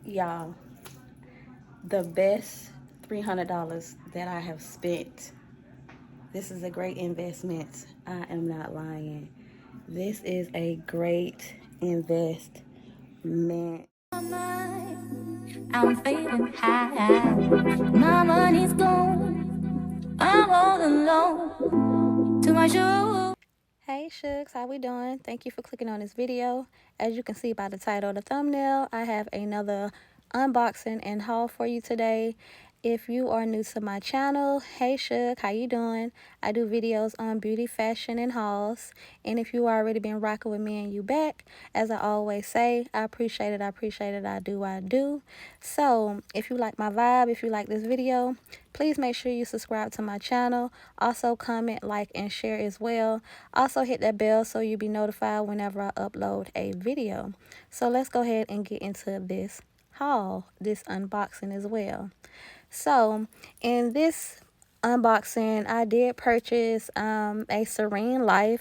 Y'all, the best $300 that I have spent. This is a great investment. I am not lying. This is a great investment. I'm feeling high. My money's gone. I'm all alone. To my show. Hey Shugs, how we doing? Thank you for clicking on this video. As you can see by the title of the thumbnail, I have another unboxing and haul for you today. If you are new to my channel, hey Shug, how you doing? I do videos on beauty, fashion, and hauls. And if you already been rocking with me and you back, as I always say, I appreciate it, I do. So, if you like my vibe, if you like this video, please make sure you subscribe to my channel. Also, comment, like, and share as well. Also, hit that bell so you'll be notified whenever I upload a video. So, let's go ahead and get into this haul, this unboxing as well. So, in this unboxing, I did purchase a SereneLife.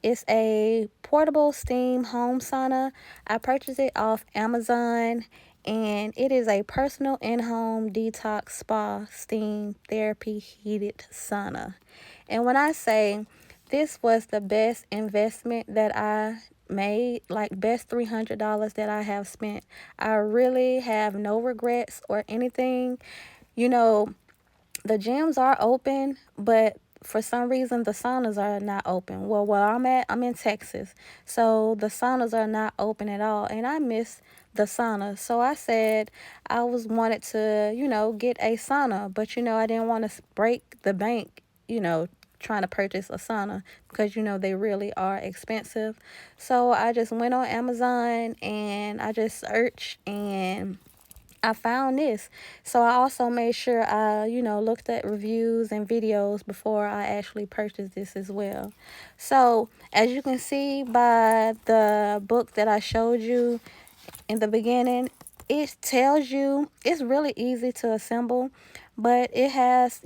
It's a portable steam home sauna. I purchased it off Amazon, and it is a personal in-home detox spa steam therapy heated sauna. And when I say this was the best investment that I made, like best $300 that I have spent, I really have no regrets or anything. You know, the gyms are open, but for some reason the saunas are not open. Well, where I'm at, I'm in Texas, so the saunas are not open at all, and I miss the sauna. So I said I wanted to, get a sauna, but I didn't want to break the bank, trying to purchase a sauna because they really are expensive. So I just went on Amazon and I just searched and I found this. So I also made sure I, looked at reviews and videos before I actually purchased this as well. So as you can see by the book that I showed you in the beginning, it tells you it's really easy to assemble, but it has,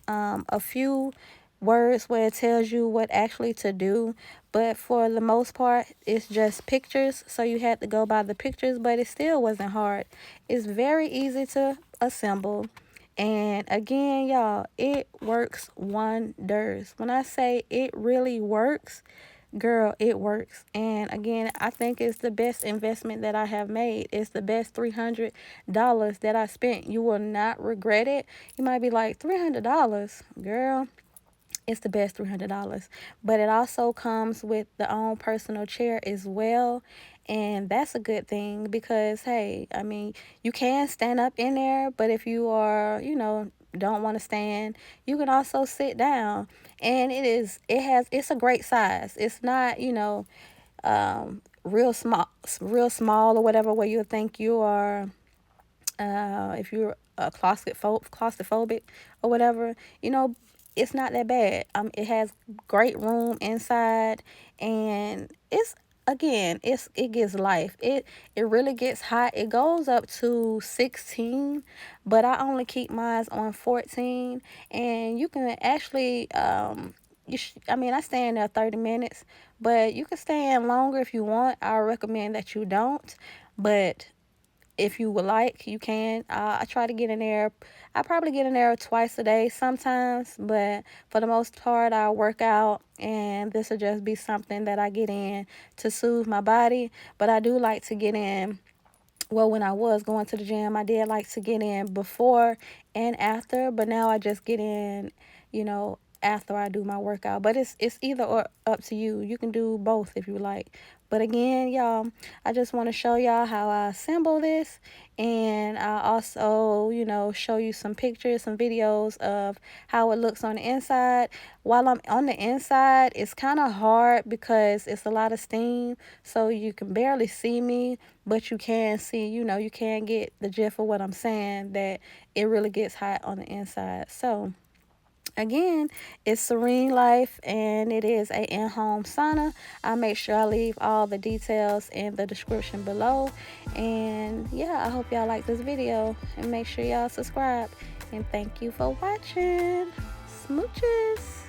a few words where it tells you what actually to do, but for the most part it's just pictures, so you had to go by the pictures, but it still wasn't hard. It's very easy to assemble, and again, y'all, it works wonders. When I say it really works, girl, it works. And again, I think it's the best investment that I have made. It's the best $300 that I spent. You will not regret it. You might be like, $300, girl, it's the best $300. But it also comes with the own personal chair as well, and that's a good thing because, hey, I mean, you can stand up in there, but if you are, don't want to stand, you can also sit down. And it's a great size. It's not, real small or whatever, where you think you are, if you're a claustrophobic or whatever, it's not that bad. It has great room inside, and it gives life. It really gets hot. It goes up to 16, but I only keep mine on 14, and you can actually I stay in there 30 minutes, but you can stay in longer if you want. I recommend that you don't, but if you would like, you can. I try to get in there. I probably get in there twice a day sometimes, but for the most part, I work out, and this will just be something that I get in to soothe my body. But I do like to get in. Well, when I was going to the gym, I did like to get in before and after, but now I just get in, after I do my workout. But it's either or up to you. You can do both if you like. But again, y'all, I just want to show y'all how I assemble this, and I also, show you some pictures, some videos of how it looks on the inside. While I'm on the inside, it's kind of hard because it's a lot of steam, so you can barely see me, but you can see, you can get the gist of what I'm saying, that it really gets hot on the inside. So again, it's SereneLife, and it is a in-home sauna. I'll make sure I leave all the details in the description below. And yeah, I hope y'all like this video, and make sure y'all subscribe. And thank you for watching. Smooches.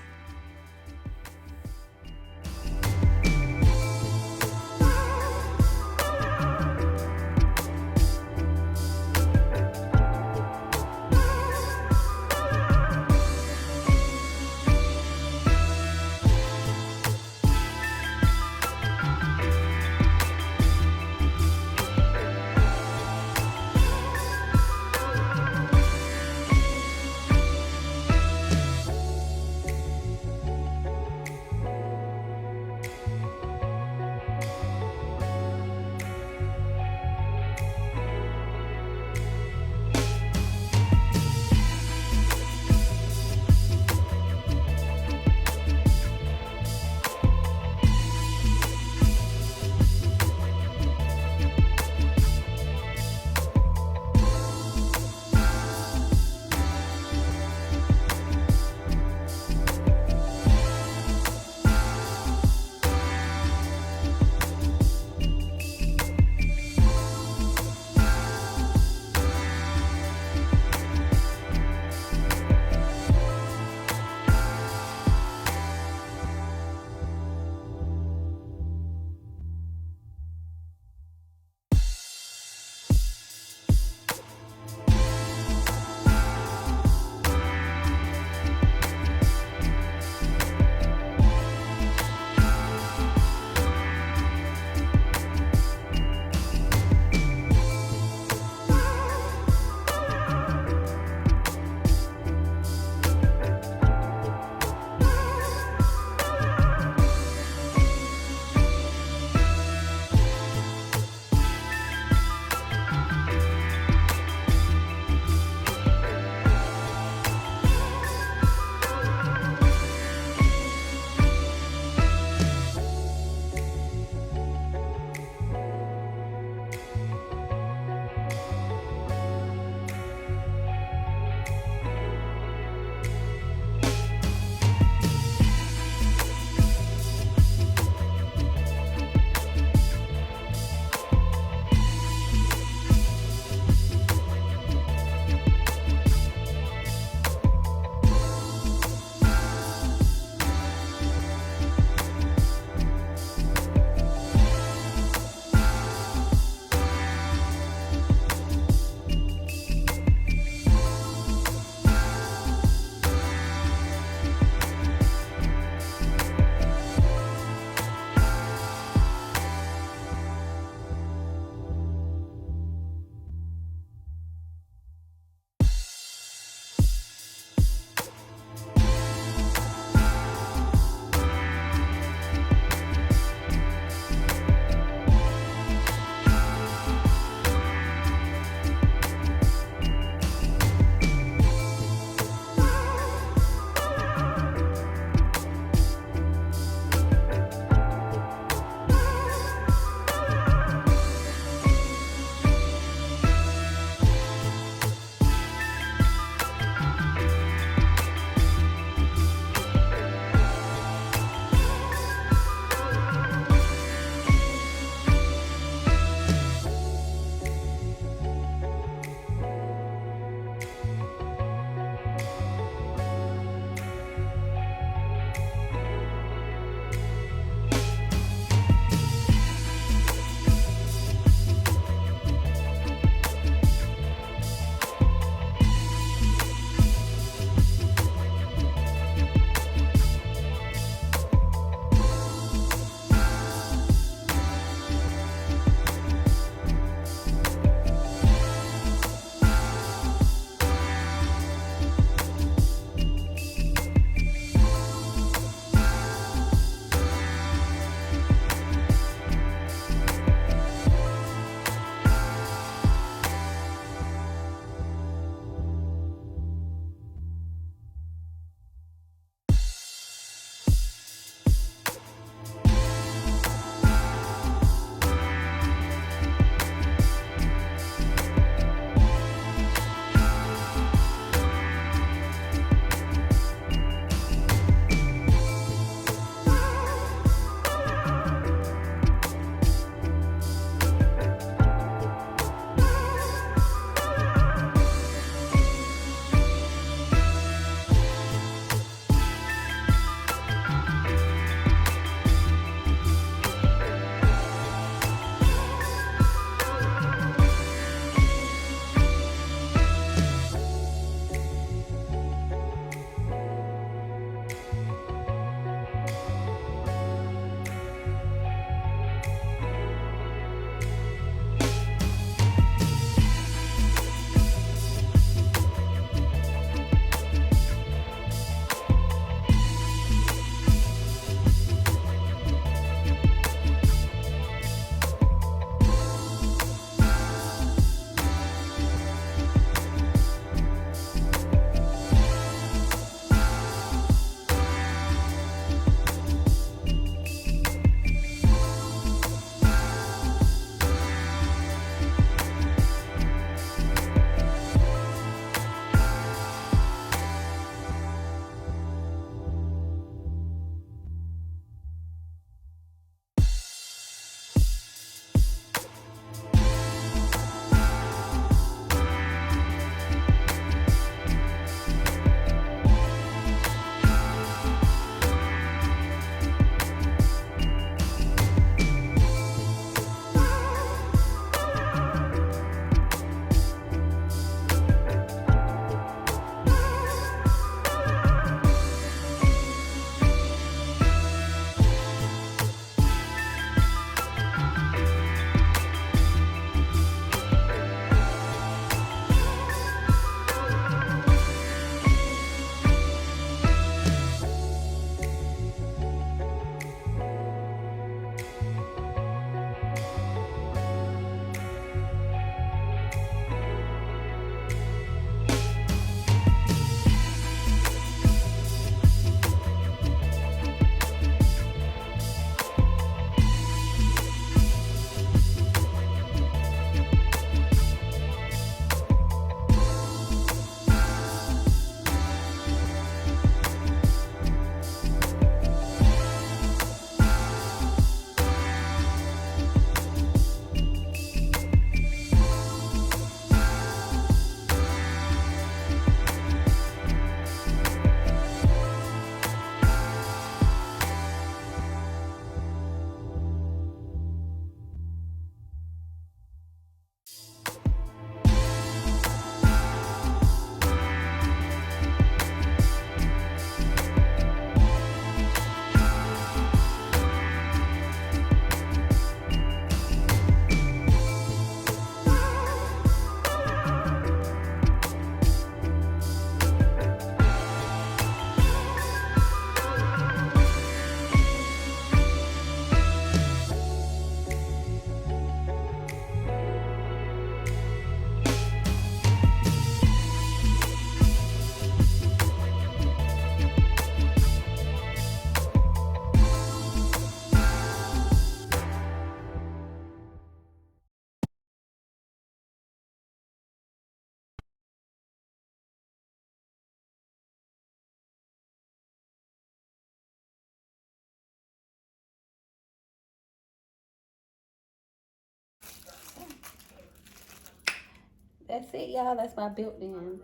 that's it, y'all. That's my built-in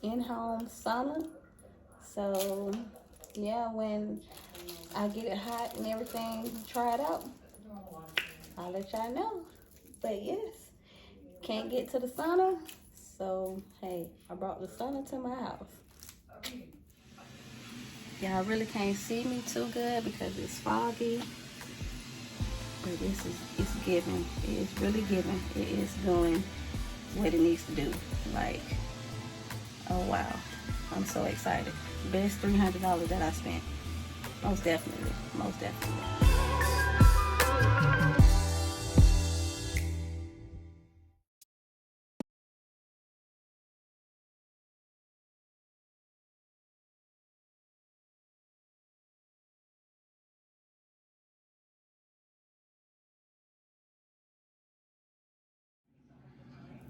in-home sauna. So yeah, when I get it hot and everything, try it out, I'll let y'all know. But yes, can't get to the sauna, so hey, I brought the sauna to my house. Y'all really can't see me too good because it's foggy, but it's giving. It is really giving. It is doing what it needs to do. Like, oh wow, I'm so excited. Best $300 that I spent. Most definitely, most definitely.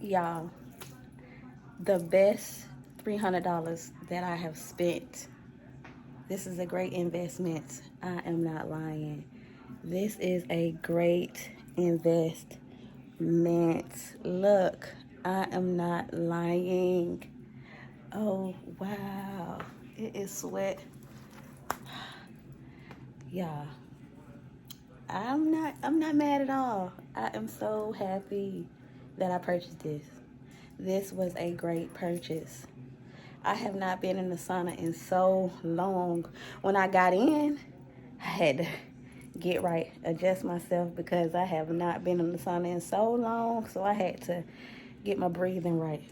Y'all, the best $300 that I have spent. This is a great investment. I am not lying. This is a great investment. Look, I am not lying. Oh wow, it is sweat. Yeah, I'm not mad at all. I am so happy that I purchased this. This was a great purchase. I have not been in the sauna in so long. When I got in, I had to get right, adjust myself because I have not been in the sauna in so long. So I had to get my breathing right.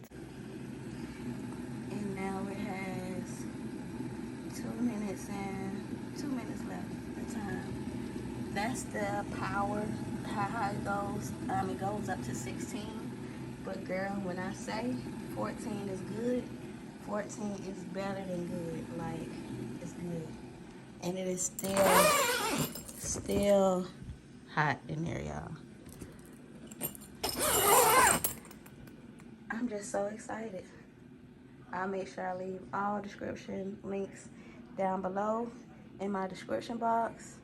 And now it has 2 minutes and 2 minutes left. The time. That's the power. How high it goes. It goes up to 16. But girl, when I say 14 is good, 14 is better than good. Like, it's good. And it is still hot in there, y'all. I'm just so excited. I'll make sure I leave all description links down below in my description box.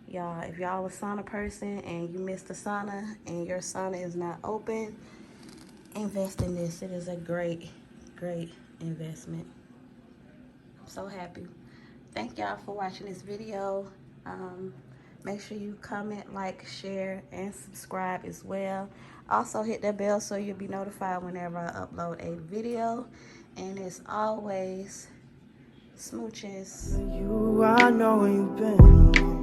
Y'all, if y'all a sauna person and you missed the sauna and your sauna is not open, invest in this. It is a great, great investment. I'm so happy. Thank y'all for watching this video. Make sure you comment, like, share, and subscribe as well. Also hit that bell so you'll be notified whenever I upload a video. And as always, smooches. You, I know where you've been.